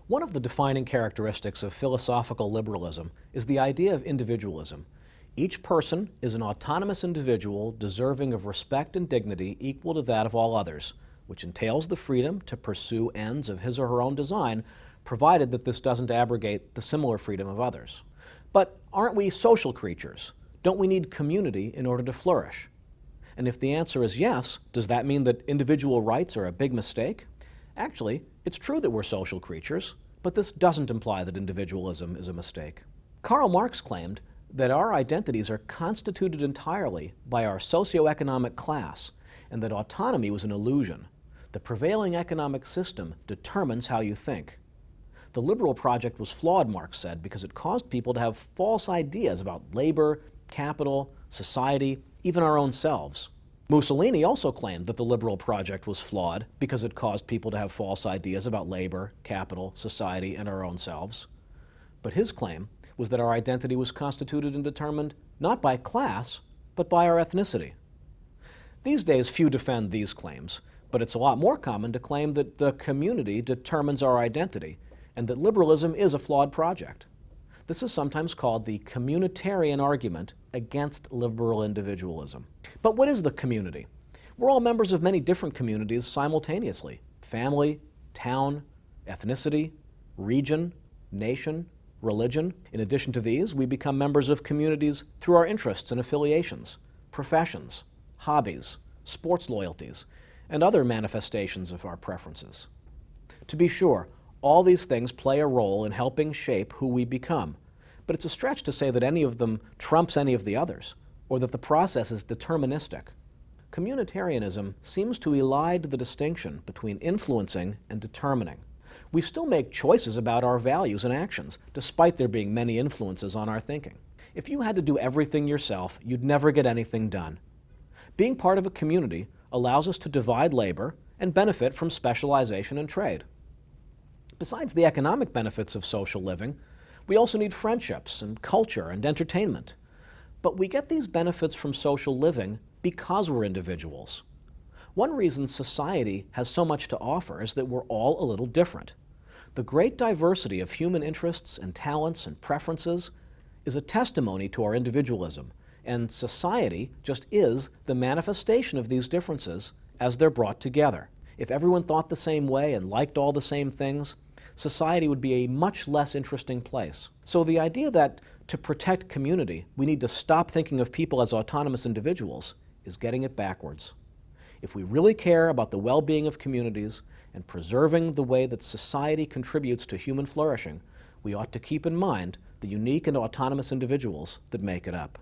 One of the defining characteristics of philosophical liberalism is the idea of individualism. Each person is an autonomous individual deserving of respect and dignity equal to that of all others, which entails the freedom to pursue ends of his or her own design, provided that this doesn't abrogate the similar freedom of others. But aren't we social creatures? Don't we need community in order to flourish? And if the answer is yes, does that mean that individual rights are a big mistake? Actually, it's true that we're social creatures, but this doesn't imply that individualism is a mistake. Karl Marx claimed that our identities are constituted entirely by our socioeconomic class, and that autonomy was an illusion. The prevailing economic system determines how you think. The liberal project was flawed, Marx said, because it caused people to have false ideas about labor, capital, society, even our own selves. Mussolini also claimed that the liberal project was flawed because it caused people to have false ideas about labor, capital, society, and our own selves. But his claim was that our identity was constituted and determined not by class, but by our ethnicity. These days, few defend these claims, but it's a lot more common to claim that the community determines our identity, and that liberalism is a flawed project. This is sometimes called the communitarian argument against liberal individualism. But what is the community? We're all members of many different communities simultaneously: family, town, ethnicity, region, nation, religion. In addition to these, we become members of communities through our interests and affiliations, professions, hobbies, sports loyalties, and other manifestations of our preferences. To be sure, all these things play a role in helping shape who we become, but it's a stretch to say that any of them trumps any of the others, or that the process is deterministic. Communitarianism seems to elide the distinction between influencing and determining. We still make choices about our values and actions, despite there being many influences on our thinking. If you had to do everything yourself, you'd never get anything done. Being part of a community allows us to divide labor and benefit from specialization and trade. Besides the economic benefits of social living, we also need friendships and culture and entertainment. But we get these benefits from social living because we're individuals. One reason society has so much to offer is that we're all a little different. The great diversity of human interests and talents and preferences is a testimony to our individualism, and society just is the manifestation of these differences as they're brought together. If everyone thought the same way and liked all the same things, society would be a much less interesting place. So the idea that to protect community, we need to stop thinking of people as autonomous individuals is getting it backwards. If we really care about the well-being of communities and preserving the way that society contributes to human flourishing, we ought to keep in mind the unique and autonomous individuals that make it up.